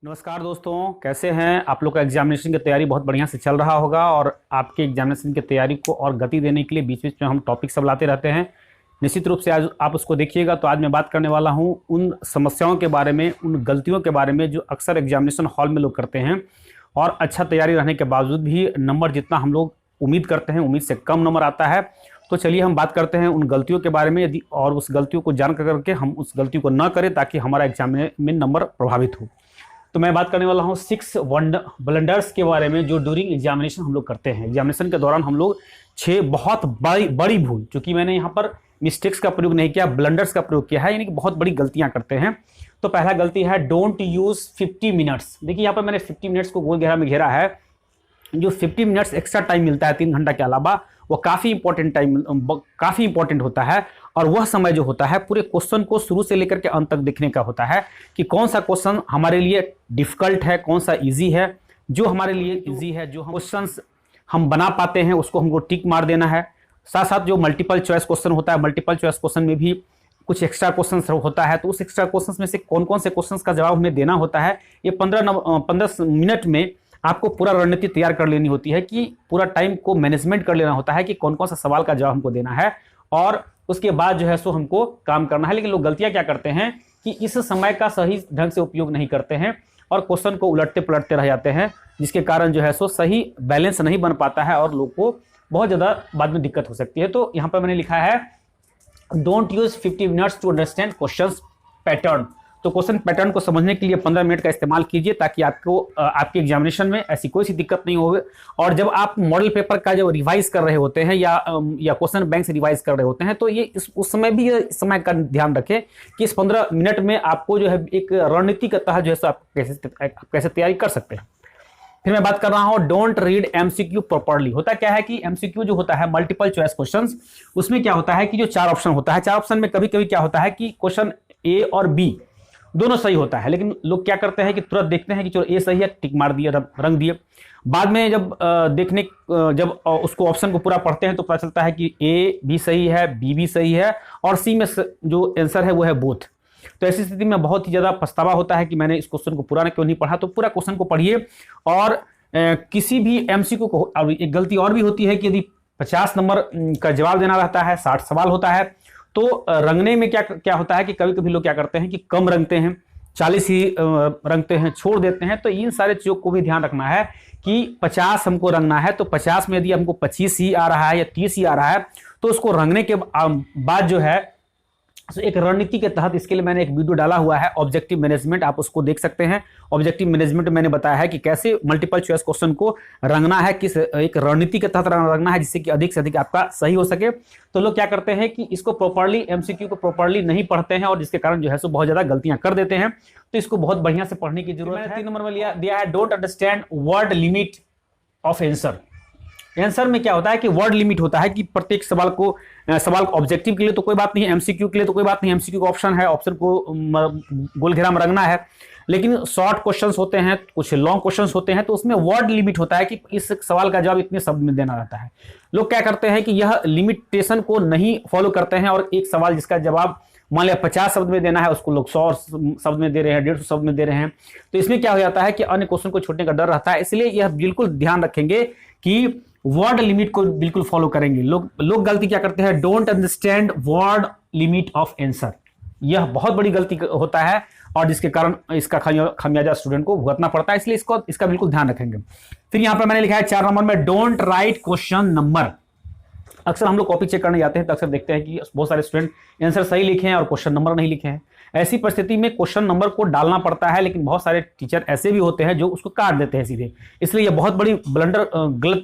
नमस्कार दोस्तों, कैसे हैं आप लोग का। एग्जामिनेशन की तैयारी बहुत बढ़िया से चल रहा होगा और आपके एग्जामिनेशन की तैयारी को और गति देने के लिए बीच बीच में हम टॉपिक सब लाते रहते हैं। निश्चित रूप से आज आप उसको देखिएगा। तो आज मैं बात करने वाला हूं उन समस्याओं के बारे में, उन गलतियों के बारे में जो अक्सर एग्जामिनेशन हॉल में लोग करते हैं और अच्छा तैयारी रहने के बावजूद भी नंबर जितना हम लोग उम्मीद करते हैं उम्मीद से कम नंबर आता है। तो चलिए हम बात करते हैं उन गलतियों के बारे में, यदि और उस गलतियों को जान करके हम उस गलती को न करें ताकि हमारा एग्जाम में नंबर प्रभावित हो। तो मैं बात करने वाला हूँ 6 ब्लंडर्स के बारे में जो ड्यूरिंग एग्जामिनेशन हम लोग करते हैं। एग्जामिनेशन के दौरान हम लोग 6 बहुत बड़ी भूल, चूंकि मैंने यहाँ पर मिस्टेक्स का प्रयोग नहीं किया, ब्लंडर्स का प्रयोग किया है, यानी कि बहुत बड़ी गलतियां करते हैं। तो पहला गलती है डोंट यूज 50 मिनट्स। देखिए यहाँ पर मैंने 50 मिनट्स को गोल घेरा में घेरा है। जो 50 मिनट्स एक्स्ट्रा टाइम मिलता है 3 घंटा के अलावा, वो काफ़ी इंपॉर्टेंट होता है। और वह समय जो होता है पूरे क्वेश्चन को शुरू से लेकर के अंत तक देखने का होता है कि कौन सा क्वेश्चन हमारे लिए डिफिकल्ट है, कौन सा इजी है। जो हमारे लिए इजी है, जो क्वेश्चंस हम बना पाते हैं, उसको हमको टिक मार देना है। साथ साथ जो मल्टीपल चॉइस क्वेश्चन होता है, मल्टीपल चॉइस क्वेश्चन में भी कुछ एक्स्ट्रा क्वेश्चन होता है। तो उस एक्स्ट्रा क्वेश्चन में से कौन कौन से क्वेश्चन का जवाब हमें देना होता है, ये 15 मिनट में आपको पूरा रणनीति तैयार कर लेनी होती है कि पूरा टाइम को मैनेजमेंट कर लेना होता है कि कौन कौन सा सवाल का जवाब हमको देना है और उसके बाद जो है सो हमको काम करना है। लेकिन लोग गलतियां क्या करते हैं कि इस समय का सही ढंग से उपयोग नहीं करते हैं और क्वेश्चन को उलटते पलटते रह जाते हैं, जिसके कारण जो है सो सही बैलेंस नहीं बन पाता है और लोग को बहुत ज़्यादा बाद में दिक्कत हो सकती है। तो यहाँ पर मैंने लिखा है don't use 50 minutes to understand question pattern. तो क्वेश्चन पैटर्न को समझने के लिए 15 मिनट का इस्तेमाल कीजिए ताकि आपको आपके एग्जामिनेशन में ऐसी कोई सी दिक्कत नहीं हो। और जब आप मॉडल पेपर का जब रिवाइज कर रहे होते हैं या क्वेश्चन बैंक से रिवाइज कर रहे होते हैं, तो ये उस समय भी इस समय का ध्यान रखें कि इस 15 मिनट में आपको जो है एक रणनीति के तहत जो है आप कैसे तैयारी कर सकते हैं। फिर मैं बात कर रहा हूं डोंट रीड एमसीक्यू प्रॉपर्ली। होता क्या है कि एमसीक्यू जो होता है मल्टीपल चॉइस क्वेश्चंस, उसमें क्या होता है कि जो 4 ऑप्शन होता है, 4 ऑप्शन में कभी कभी क्या होता है कि क्वेश्चन ए और बी दोनों सही होता है, लेकिन लोग क्या करते हैं कि तुरंत देखते हैं कि चलो ए सही है, टिक मार दिए, रंग दिए। बाद में जब उसको ऑप्शन को पूरा पढ़ते हैं तो पता चलता है कि ए भी सही है, बी भी सही है और सी में जो आंसर है वो है बोथ। तो ऐसी स्थिति में बहुत ही ज़्यादा पछतावा होता है कि मैंने इस क्वेश्चन को पूरा क्यों नहीं पढ़ा। तो पूरा क्वेश्चन को पढ़िए। और किसी भी एमसीक्यू को, और एक गलती और भी होती है कि यदि 50 नंबर का जवाब देना रहता है, 60 सवाल होता है, तो रंगने में क्या होता है कि कभी कभी लोग क्या करते हैं कि कम रंगते हैं, 40 ही रंगते हैं, छोड़ देते हैं। तो इन सारे चीज़ों को भी ध्यान रखना है कि 50 हमको रंगना है, तो 50 में यदि हमको 25 ही आ रहा है या 30 ही आ रहा है, तो उसको रंगने के बाद जो है एक रणनीति के तहत, इसके लिए मैंने एक वीडियो डाला हुआ है ऑब्जेक्टिव मैनेजमेंट, आप उसको देख सकते हैं। ऑब्जेक्टिव मैनेजमेंट मैंने बताया है कि कैसे मल्टीपल चॉइस क्वेश्चन को रंगना है, किस एक रणनीति के तहत रंगना है जिससे कि अधिक से अधिक आपका सही हो सके। तो लोग क्या करते हैं कि इसको प्रॉपर्ली, एमसीक्यू को प्रॉपर्ली नहीं पढ़ते हैं और जिसके कारण जो है सो बहुत ज्यादा गलतियां कर देते हैं। तो इसको बहुत बढ़िया से पढ़ने की जरूरत है। 3 नंबर में दिया है don't understand word limit of answer. Answer में क्या होता है कि वर्ड लिमिट होता है कि प्रत्येक सवाल ऑब्जेक्टिव के लिए तो कोई बात नहीं है, एमसीक्यू के लिए तो कोई बात नहीं, एमसीक्यू का ऑप्शन है, ऑप्शन को गोल घेरा में रंगना है। लेकिन शॉर्ट क्वेश्चंस होते हैं, कुछ लॉन्ग क्वेश्चंस होते हैं, तो उसमें वर्ड लिमिट होता है कि इस सवाल का जवाब इतने शब्द में देना रहता है। लोग क्या करते हैं कि यह लिमिटेशन को नहीं फॉलो करते हैं और एक सवाल जिसका जवाब मान लिया 50 शब्द में देना है, उसको लोग 100 शब्द में दे रहे हैं, 150 शब्द में दे रहे हैं। तो इसमें क्या हो जाता है कि अन्य क्वेश्चन को छूटने का डर रहता है। इसलिए यह बिल्कुल ध्यान रखेंगे कि वर्ड लिमिट को बिल्कुल फॉलो करेंगे। लोग गलती क्या करते हैं, don't understand word limit of answer. यह बहुत बड़ी गलती होता है और जिसके कारण इसका खमियाजा स्टूडेंट को भुगतना पड़ता है। इसलिए इसका बिल्कुल ध्यान रखेंगे। फिर यहां पर मैंने लिखा है 4 नंबर में डोंट राइट क्वेश्चन नंबर। अक्सर हम लोग कॉपी चेक करने जाते हैं तो अक्सर देखते हैं कि बहुत सारे स्टूडेंट आंसर सही लिखे हैं और क्वेश्चन नंबर नहीं लिखे हैं। ऐसी परिस्थिति में क्वेश्चन नंबर को डालना पड़ता है, लेकिन बहुत सारे टीचर ऐसे भी होते हैं जो उसको काट देते हैं सीधे। इसलिए यह बहुत बड़ी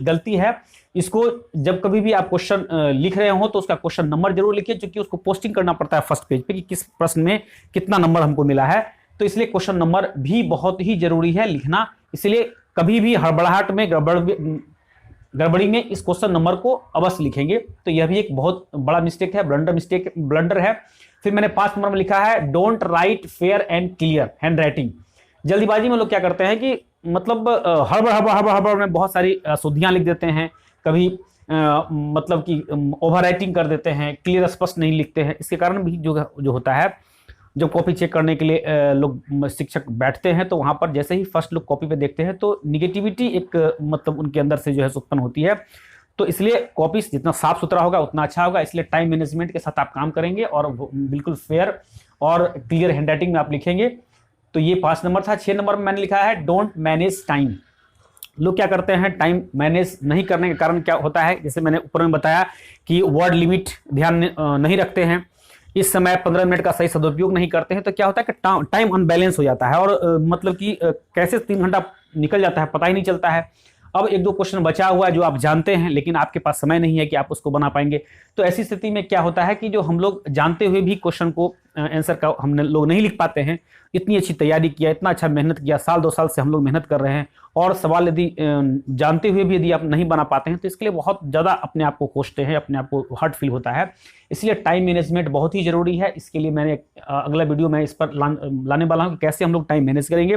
गलती है। इसको जब कभी भी आप क्वेश्चन लिख रहे हो तो उसका क्वेश्चन नंबर जरूर लिखिए, क्योंकि उसको पोस्टिंग करना पड़ता है फर्स्ट पेज पे कि किस प्रश्न में कितना नंबर हमको मिला है। तो इसलिए क्वेश्चन नंबर भी बहुत ही जरूरी है लिखना। इसलिए कभी भी हड़बड़ाहट में, गड़बड़ी में इस क्वेश्चन नंबर को अवश्य लिखेंगे। तो यह भी एक बहुत बड़ा मिस्टेक है, ब्लंडर है। फिर मैंने 5 नंबर में लिखा है don't write fair and clear hand writing. जल्दीबाजी में लोग क्या करते हैं कि मतलब हड़बड़ में बहुत सारी शुद्धियां लिख देते हैं, कभी मतलब कि ओवर राइटिंग कर देते हैं, क्लियर स्पष्ट नहीं लिखते हैं। इसके कारण भी जो होता है जब कॉपी चेक करने के लिए लोग शिक्षक बैठते हैं तो वहाँ पर जैसे ही फर्स्ट लोग कॉपी पे देखते हैं तो निगेटिविटी एक मतलब उनके अंदर से जो है उत्पन्न होती है। तो इसलिए कॉपी जितना साफ सुथरा होगा उतना अच्छा होगा। इसलिए टाइम मैनेजमेंट के साथ आप काम करेंगे और बिल्कुल फेयर और क्लियर हैंडराइटिंग में आप लिखेंगे। तो ये 5 नंबर था। 6 नंबर में मैंने लिखा है डोंट मैनेज टाइम। लोग क्या करते हैं, टाइम मैनेज नहीं करने के कारण क्या होता है, जैसे मैंने ऊपर में बताया कि वर्ड लिमिट ध्यान नहीं रखते हैं, इस समय 15 मिनट का सही सदुपयोग नहीं करते हैं, तो क्या होता है कि टाइम अनबैलेंस हो जाता है और मतलब कि कैसे 3 घंटा निकल जाता है पता ही नहीं चलता है। अब 1-2 क्वेश्चन बचा हुआ है जो आप जानते हैं लेकिन आपके पास समय नहीं है कि आप उसको बना पाएंगे। तो ऐसी स्थिति में क्या होता है कि जो हम लोग जानते हुए भी क्वेश्चन को आंसर का हमने लोग नहीं लिख पाते हैं। इतनी अच्छी तैयारी किया, इतना अच्छा मेहनत किया, साल 2 साल से हम लोग मेहनत कर रहे हैं और सवाल यदि जानते हुए भी यदि आप नहीं बना पाते हैं तो इसके लिए बहुत ज़्यादा अपने आप को कोसते हैं, अपने आप को हर्ट फील होता है। इसलिए टाइम मैनेजमेंट बहुत ही ज़रूरी है। इसके लिए मैंने अगला वीडियो में इस पर लाने वाला हूँ कि कैसे हम लोग टाइम मैनेज करेंगे।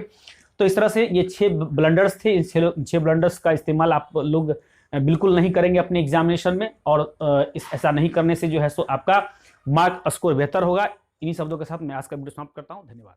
तो इस तरह से ये 6 ब्लंडर्स थे। इन 6 ब्लंडर्स का इस्तेमाल आप लोग बिल्कुल नहीं करेंगे अपने एग्जामिनेशन में और ऐसा नहीं करने से जो है सो आपका मार्क स्कोर बेहतर होगा। इन्हीं शब्दों के साथ मैं आज का वीडियो समाप्त करता हूँ। धन्यवाद।